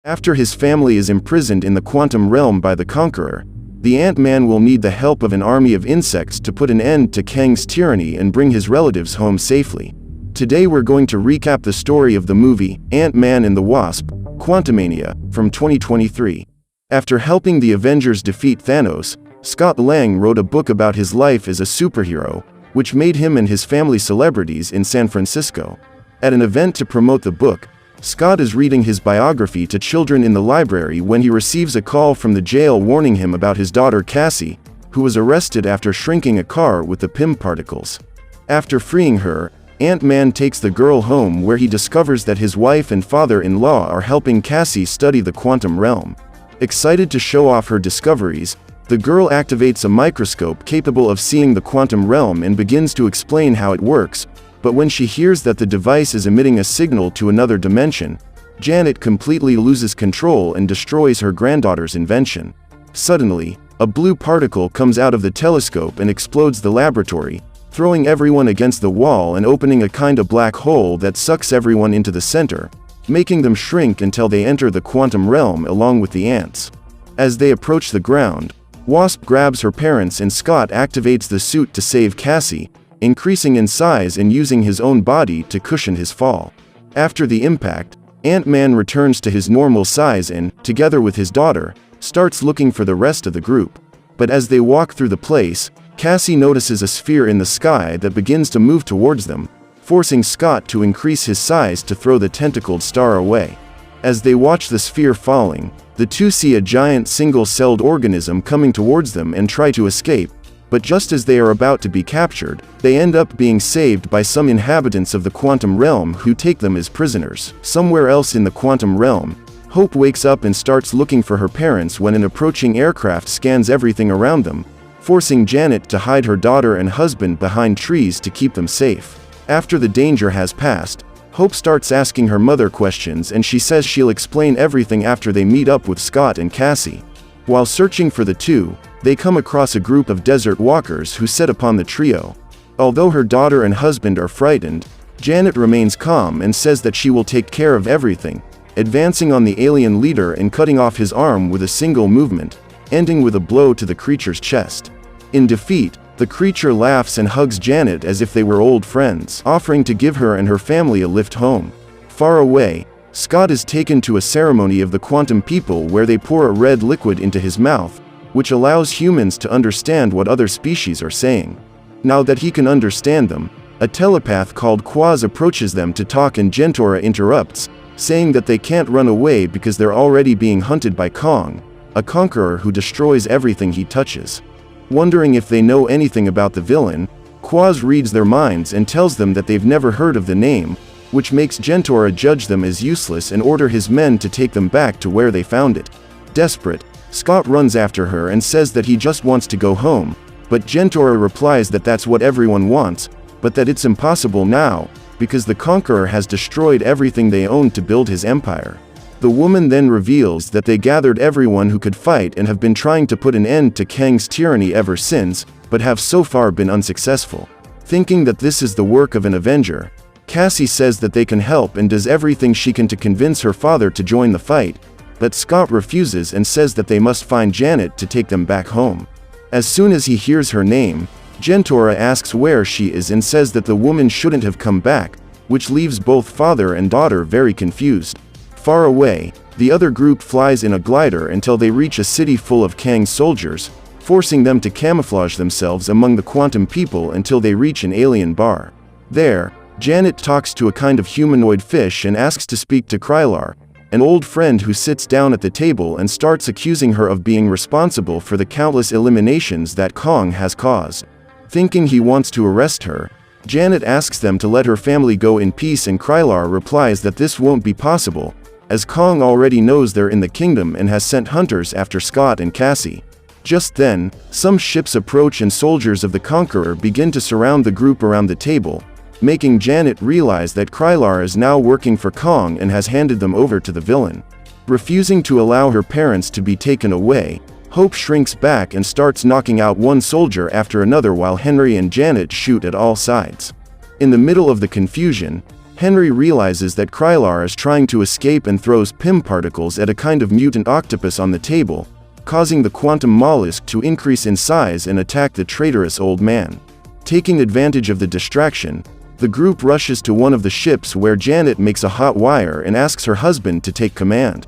After his family is imprisoned in the quantum realm by the Conqueror, the Ant-Man will need the help of an army of insects to put an end to Kang's tyranny and bring his relatives home safely. Today we're going to recap the story of the movie Ant-Man and the Wasp: Quantumania from 2023. After helping the Avengers defeat Thanos, Scott Lang wrote a book about his life as a superhero, which made him and his family celebrities in San Francisco. At an event to promote the book, Scott is reading his biography to children in the library when he receives a call from the jail warning him about his daughter Cassie, who was arrested after shrinking a car with the Pym particles. After freeing her, Ant-Man takes the girl home where he discovers that his wife and father-in-law are helping Cassie study the quantum realm. Excited to show off her discoveries, the girl activates a microscope capable of seeing the quantum realm and begins to explain how it works, but when she hears that the device is emitting a signal to another dimension, Janet completely loses control and destroys her granddaughter's invention. Suddenly, a blue particle comes out of the telescope and explodes the laboratory, throwing everyone against the wall and opening a kind of black hole that sucks everyone into the center, making them shrink until they enter the quantum realm along with the ants. As they approach the ground, Wasp grabs her parents and Scott activates the suit to save Cassie, increasing in size and using his own body to cushion his fall. After the impact, Ant-Man returns to his normal size and, together with his daughter, starts looking for the rest of the group. But as they walk through the place, Cassie notices a sphere in the sky that begins to move towards them, forcing Scott to increase his size to throw the tentacled star away. As they watch the sphere falling, the two see a giant single-celled organism coming towards them and try to escape, but just as they are about to be captured, they end up being saved by some inhabitants of the quantum realm who take them as prisoners. Somewhere else in the quantum realm, Hope wakes up and starts looking for her parents when an approaching aircraft scans everything around them, forcing Janet to hide her daughter and husband behind trees to keep them safe. After the danger has passed, Hope starts asking her mother questions and she says she'll explain everything after they meet up with Scott and Cassie. While searching for the two, they come across a group of desert walkers who set upon the trio. Although her daughter and husband are frightened, Janet remains calm and says that she will take care of everything, advancing on the alien leader and cutting off his arm with a single movement, ending with a blow to the creature's chest. In defeat, the creature laughs and hugs Janet as if they were old friends, offering to give her and her family a lift home. Far away, Scott is taken to a ceremony of the quantum people where they pour a red liquid into his mouth, which allows humans to understand what other species are saying. Now that he can understand them, a telepath called Quaz approaches them to talk and Jentorra interrupts, saying that they can't run away because they're already being hunted by Kang, a conqueror who destroys everything he touches. Wondering if they know anything about the villain, Quaz reads their minds and tells them that they've never heard of the name, which makes Jentorra judge them as useless and order his men to take them back to where they found it. Desperate, Scott runs after her and says that he just wants to go home, but Jentorra replies that that's what everyone wants, but that it's impossible now, because the Conqueror has destroyed everything they owned to build his empire. The woman then reveals that they gathered everyone who could fight and have been trying to put an end to Kang's tyranny ever since, but have so far been unsuccessful. Thinking that this is the work of an Avenger, Cassie says that they can help and does everything she can to convince her father to join the fight, but Scott refuses and says that they must find Janet to take them back home. As soon as he hears her name, Jentorra asks where she is and says that the woman shouldn't have come back, which leaves both father and daughter very confused. Far away, the other group flies in a glider until they reach a city full of Kang's soldiers, forcing them to camouflage themselves among the quantum people until they reach an alien bar. There, Janet talks to a kind of humanoid fish and asks to speak to Krylar, an old friend who sits down at the table and starts accusing her of being responsible for the countless eliminations that Kang has caused. Thinking he wants to arrest her, Janet asks them to let her family go in peace and Krylar replies that this won't be possible, as Kang already knows they're in the kingdom and has sent hunters after Scott and Cassie. Just then, some ships approach and soldiers of the Conqueror begin to surround the group around the table, making Janet realize that Krylar is now working for Kang and has handed them over to the villain. Refusing to allow her parents to be taken away, Hope shrinks back and starts knocking out one soldier after another while Henry and Janet shoot at all sides. In the middle of the confusion, Henry realizes that Krylar is trying to escape and throws Pym particles at a kind of mutant octopus on the table, causing the quantum mollusk to increase in size and attack the traitorous old man. Taking advantage of the distraction, the group rushes to one of the ships where Janet makes a hot wire and asks her husband to take command,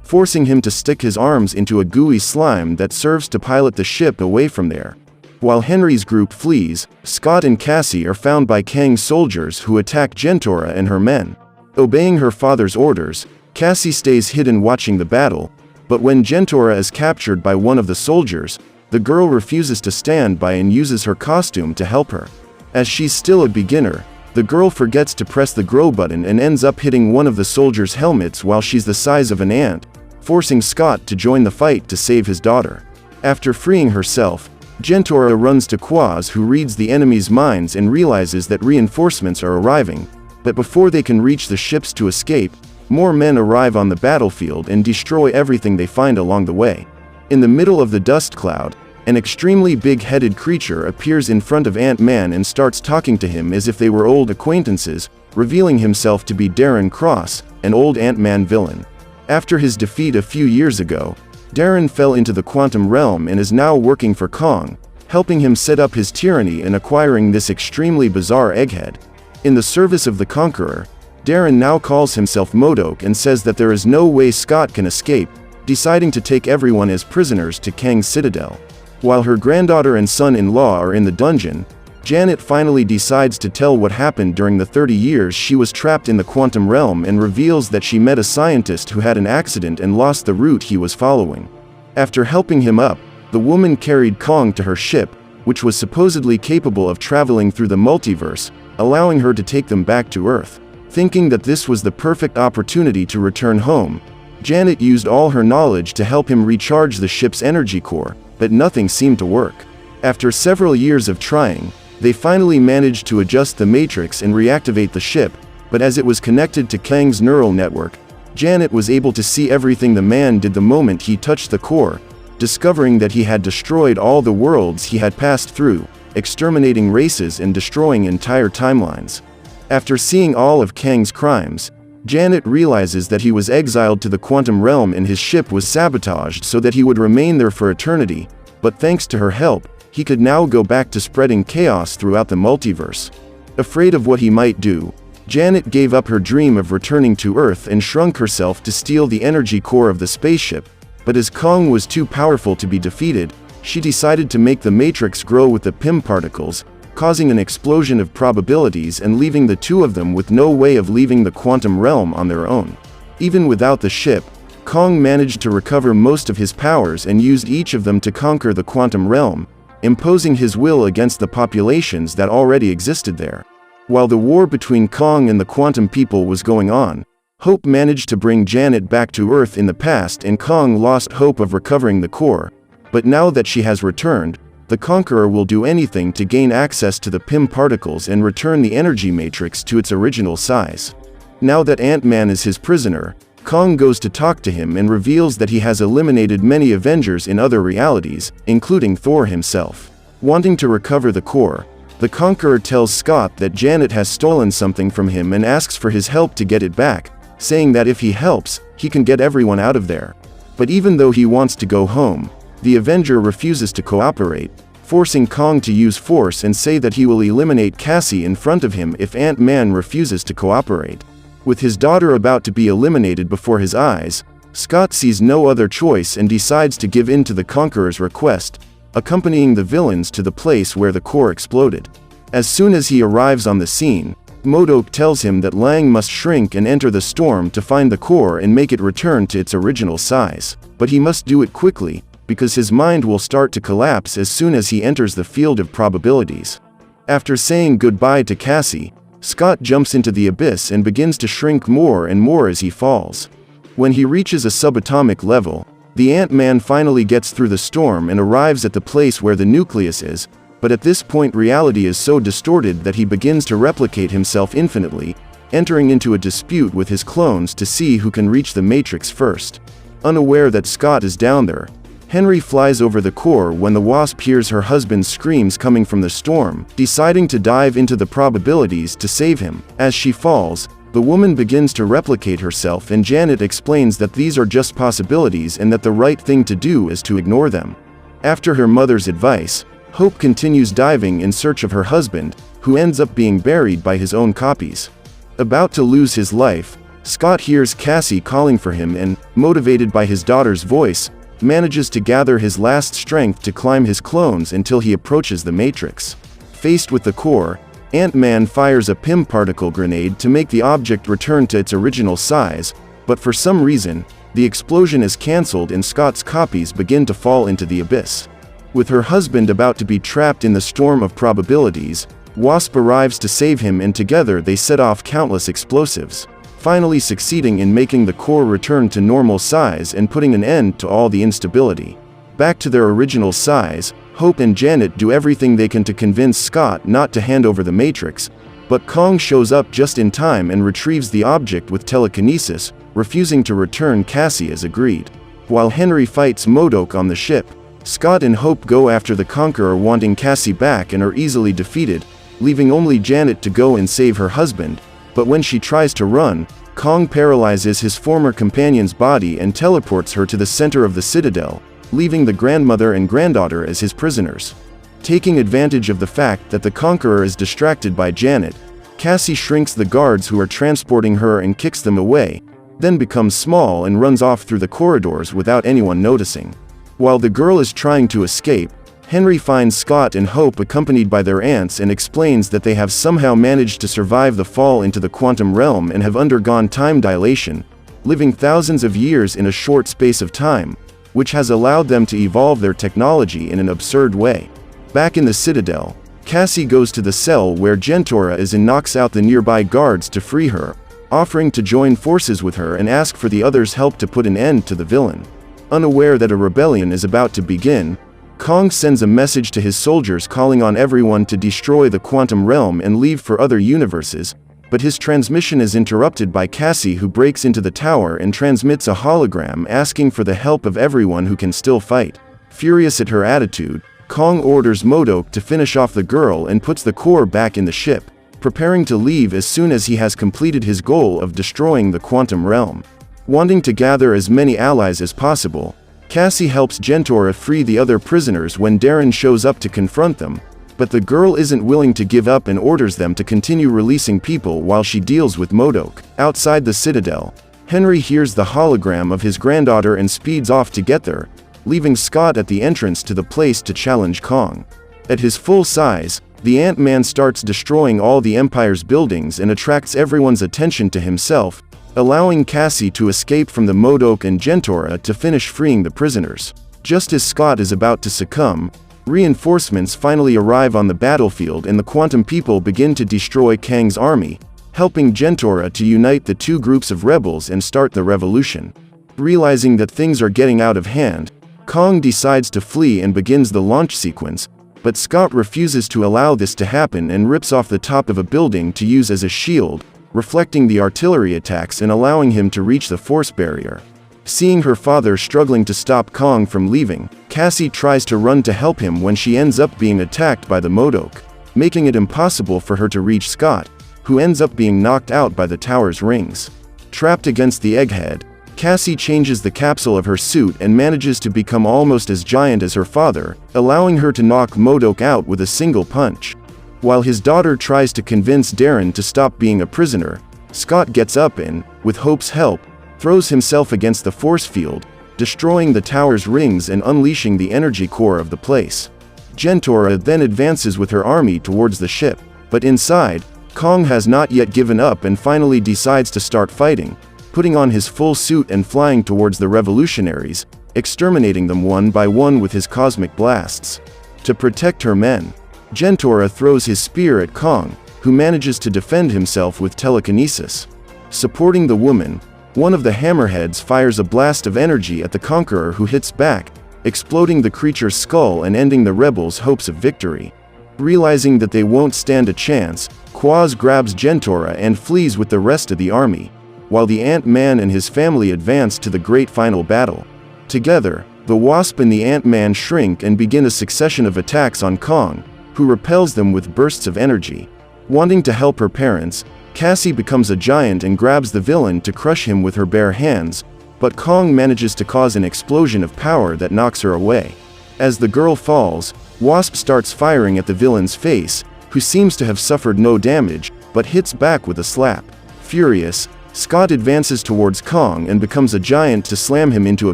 forcing him to stick his arms into a gooey slime that serves to pilot the ship away from there. While Henry's group flees, Scott and Cassie are found by Kang's soldiers who attack Jentorra and her men. Obeying her father's orders, Cassie stays hidden watching the battle, but when Jentorra is captured by one of the soldiers, the girl refuses to stand by and uses her costume to help her. As she's still a beginner, the girl forgets to press the grow button and ends up hitting one of the soldiers' helmets while she's the size of an ant, forcing Scott to join the fight to save his daughter. After freeing herself, Jentorra runs to Quaz, who reads the enemy's minds and realizes that reinforcements are arriving, but before they can reach the ships to escape, more men arrive on the battlefield and destroy everything they find along the way. In the middle of the dust cloud, an extremely big-headed creature appears in front of Ant-Man and starts talking to him as if they were old acquaintances, revealing himself to be Darren Cross, an old Ant-Man villain. After his defeat a few years ago, Darren fell into the quantum realm and is now working for Kang, helping him set up his tyranny and acquiring this extremely bizarre egghead. In the service of the Conqueror, Darren now calls himself MODOK and says that there is no way Scott can escape, deciding to take everyone as prisoners to Kang's citadel. While her granddaughter and son-in-law are in the dungeon, Janet finally decides to tell what happened during the 30 years she was trapped in the quantum realm and reveals that she met a scientist who had an accident and lost the route he was following. After helping him up, the woman carried Kang to her ship, which was supposedly capable of traveling through the multiverse, allowing her to take them back to Earth. Thinking that this was the perfect opportunity to return home, Janet used all her knowledge to help him recharge the ship's energy core, but nothing seemed to work. After several years of trying, they finally managed to adjust the matrix and reactivate the ship, but as it was connected to Kang's neural network, Janet was able to see everything the man did the moment he touched the core, discovering that he had destroyed all the worlds he had passed through, exterminating races and destroying entire timelines. After seeing all of Kang's crimes, Janet realizes that he was exiled to the quantum realm and his ship was sabotaged so that he would remain there for eternity, but thanks to her help, he could now go back to spreading chaos throughout the multiverse. Afraid of what he might do, Janet gave up her dream of returning to Earth and shrunk herself to steal the energy core of the spaceship, but as Kang was too powerful to be defeated, she decided to make the Matrix grow with the Pym particles, causing an explosion of probabilities and leaving the two of them with no way of leaving the quantum realm on their own. Even without the ship, Kang managed to recover most of his powers and used each of them to conquer the quantum realm, imposing his will against the populations that already existed there. While the war between Kang and the quantum people was going on, Hope managed to bring Janet back to Earth in the past and Kang lost hope of recovering the core, but now that she has returned, the Conqueror will do anything to gain access to the Pym particles and return the energy matrix to its original size. Now that Ant-Man is his prisoner, Kang goes to talk to him and reveals that he has eliminated many Avengers in other realities, including Thor himself. Wanting to recover the core, the Conqueror tells Scott that Janet has stolen something from him and asks for his help to get it back, saying that if he helps, he can get everyone out of there. But even though he wants to go home, the Avenger refuses to cooperate, forcing Kang to use force and say that he will eliminate Cassie in front of him if Ant-Man refuses to cooperate. With his daughter about to be eliminated before his eyes, Scott sees no other choice and decides to give in to the Conqueror's request, accompanying the villains to the place where the core exploded. As soon as he arrives on the scene, MODOK tells him that Lang must shrink and enter the storm to find the core and make it return to its original size. But he must do it quickly, because his mind will start to collapse as soon as he enters the field of probabilities. After saying goodbye to Cassie, Scott jumps into the abyss and begins to shrink more and more as he falls. When he reaches a subatomic level, the Ant-Man finally gets through the storm and arrives at the place where the nucleus is, but at this point reality is so distorted that he begins to replicate himself infinitely, entering into a dispute with his clones to see who can reach the Matrix first. Unaware that Scott is down there, Henry flies over the core when the Wasp hears her husband's screams coming from the storm, deciding to dive into the probabilities to save him. As she falls, The woman begins to replicate herself, and Janet explains that these are just possibilities and that the right thing to do is to ignore them. After her mother's advice, Hope continues diving in search of her husband, who ends up being buried by his own copies. About to lose his life, Scott hears Cassie calling for him and, motivated by his daughter's voice, manages to gather his last strength to climb his clones until he approaches the Matrix. Faced with the core, Ant-Man fires a Pym particle grenade to make the object return to its original size, but for some reason, the explosion is cancelled and Scott's copies begin to fall into the abyss. With her husband about to be trapped in the storm of probabilities, Wasp arrives to save him, and together they set off countless explosives, finally succeeding in making the core return to normal size and putting an end to all the instability. Back to their original size, Hope and Janet do everything they can to convince Scott not to hand over the Matrix, but Kang shows up just in time and retrieves the object with telekinesis, refusing to return Cassie as agreed. While Henry fights MODOK on the ship, Scott and Hope go after the Conqueror, wanting Cassie back, and are easily defeated, leaving only Janet to go and save her husband, but when she tries to run, Kang paralyzes his former companion's body and teleports her to the center of the Citadel, leaving the grandmother and granddaughter as his prisoners. Taking advantage of the fact that the Conqueror is distracted by Janet, Cassie shrinks the guards who are transporting her and kicks them away, then becomes small and runs off through the corridors without anyone noticing. While the girl is trying to escape, Henry finds Scott and Hope accompanied by their aunts and explains that they have somehow managed to survive the fall into the quantum realm and have undergone time dilation, living thousands of years in a short space of time, which has allowed them to evolve their technology in an absurd way. Back in the Citadel, Cassie goes to the cell where Jentorra is and knocks out the nearby guards to free her, offering to join forces with her and ask for the others' help to put an end to the villain. Unaware that a rebellion is about to begin, Kang sends a message to his soldiers calling on everyone to destroy the quantum realm and leave for other universes, but his transmission is interrupted by Cassie, who breaks into the tower and transmits a hologram asking for the help of everyone who can still fight. Furious at her attitude, Kang orders MODOK to finish off the girl and puts the core back in the ship, preparing to leave as soon as he has completed his goal of destroying the quantum realm. Wanting to gather as many allies as possible, Cassie helps Jentorra free the other prisoners when Darren shows up to confront them, but the girl isn't willing to give up and orders them to continue releasing people while she deals with MODOK. Outside the Citadel, Henry hears the hologram of his granddaughter and speeds off to get there, leaving Scott at the entrance to the place to challenge Kang. At his full size, the Ant-Man starts destroying all the Empire's buildings and attracts everyone's attention to himself, allowing Cassie to escape from the MODOK and Jentorra to finish freeing the prisoners. Just as Scott is about to succumb, reinforcements finally arrive on the battlefield and the Quantum people begin to destroy Kang's army, helping Jentorra to unite the two groups of rebels and start the revolution. Realizing that things are getting out of hand, Kang decides to flee and begins the launch sequence, but Scott refuses to allow this to happen and rips off the top of a building to use as a shield, reflecting the artillery attacks and allowing him to reach the force barrier. Seeing her father struggling to stop Kang from leaving, Cassie tries to run to help him when she ends up being attacked by the MODOK, making it impossible for her to reach Scott, who ends up being knocked out by the tower's rings. Trapped against the egghead, Cassie changes the capsule of her suit and manages to become almost as giant as her father, allowing her to knock MODOK out with a single punch. While his daughter tries to convince Darren to stop being a prisoner, Scott gets up and, with Hope's help, throws himself against the force field, destroying the tower's rings and unleashing the energy core of the place. Jentorra then advances with her army towards the ship, but inside, Kang has not yet given up and finally decides to start fighting, putting on his full suit and flying towards the revolutionaries, exterminating them one by one with his cosmic blasts. To protect her men, Jentorra throws his spear at Kang, who manages to defend himself with telekinesis. Supporting the woman, one of the hammerheads fires a blast of energy at the Conqueror, who hits back, exploding the creature's skull and ending the rebels' hopes of victory. Realizing that they won't stand a chance, Quaz grabs Jentorra and flees with the rest of the army, while the Ant-Man and his family advance to the great final battle. Together, the Wasp and the Ant-Man shrink and begin a succession of attacks on Kang, who repels them with bursts of energy. Wanting to help her parents, Cassie becomes a giant and grabs the villain to crush him with her bare hands, but Kang manages to cause an explosion of power that knocks her away. As the girl falls, Wasp starts firing at the villain's face, who seems to have suffered no damage, but hits back with a slap. Furious, Scott advances towards Kang and becomes a giant to slam him into a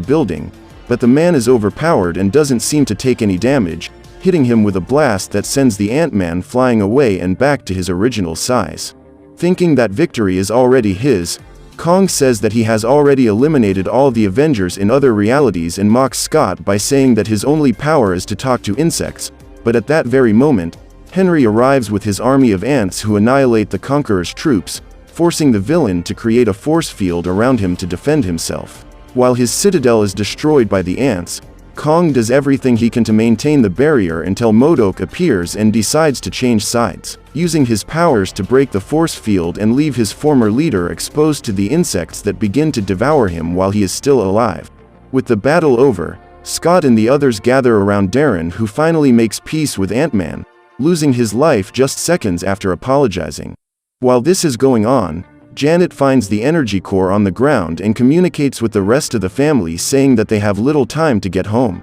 building, but the man is overpowered and doesn't seem to take any damage, hitting him with a blast that sends the Ant-Man flying away and back to his original size. Thinking that victory is already his, Kang says that he has already eliminated all the Avengers in other realities and mocks Scott by saying that his only power is to talk to insects, but at that very moment, Henry arrives with his army of ants who annihilate the Conqueror's troops, forcing the villain to create a force field around him to defend himself. While his citadel is destroyed by the ants, Kang does everything he can to maintain the barrier until MODOK appears and decides to change sides, using his powers to break the force field and leave his former leader exposed to the insects that begin to devour him while he is still alive. With the battle over, Scott and the others gather around Darren, who finally makes peace with Ant-Man, losing his life just seconds after apologizing. While this is going on, Janet finds the energy core on the ground and communicates with the rest of the family, saying that they have little time to get home.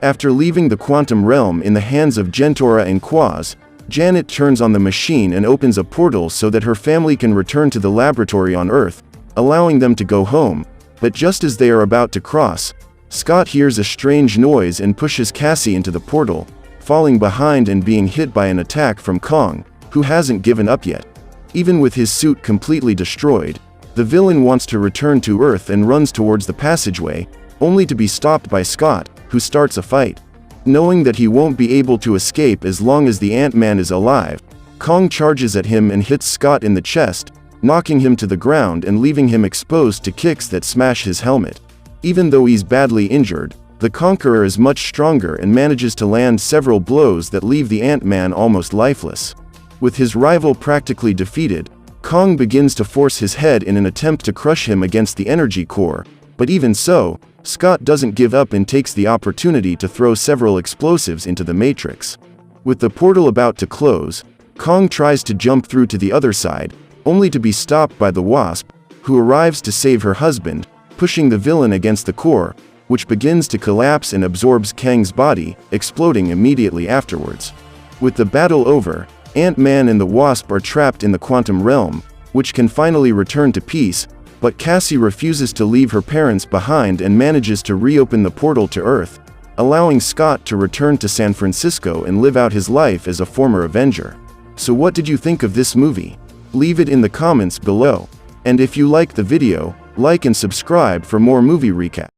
After leaving the quantum realm in the hands of Gentora and Quaz, Janet turns on the machine and opens a portal so that her family can return to the laboratory on Earth, allowing them to go home, but just as they are about to cross, Scott hears a strange noise and pushes Cassie into the portal, falling behind and being hit by an attack from Kang, who hasn't given up yet. Even with his suit completely destroyed, the villain wants to return to Earth and runs towards the passageway, only to be stopped by Scott, who starts a fight. Knowing that he won't be able to escape as long as the Ant-Man is alive, Kang charges at him and hits Scott in the chest, knocking him to the ground and leaving him exposed to kicks that smash his helmet. Even though he's badly injured, the Conqueror is much stronger and manages to land several blows that leave the Ant-Man almost lifeless. With his rival practically defeated, Kang begins to force his head in an attempt to crush him against the energy core, but even so, Scott doesn't give up and takes the opportunity to throw several explosives into the Matrix. With the portal about to close, Kang tries to jump through to the other side, only to be stopped by the Wasp, who arrives to save her husband, pushing the villain against the core, which begins to collapse and absorbs Kang's body, exploding immediately afterwards. With the battle over, Ant-Man and the Wasp are trapped in the quantum realm, which can finally return to peace, but Cassie refuses to leave her parents behind and manages to reopen the portal to Earth, allowing Scott to return to San Francisco and live out his life as a former Avenger. So what did you think of this movie? Leave it in the comments below. And if you liked the video, like and subscribe for more movie recap.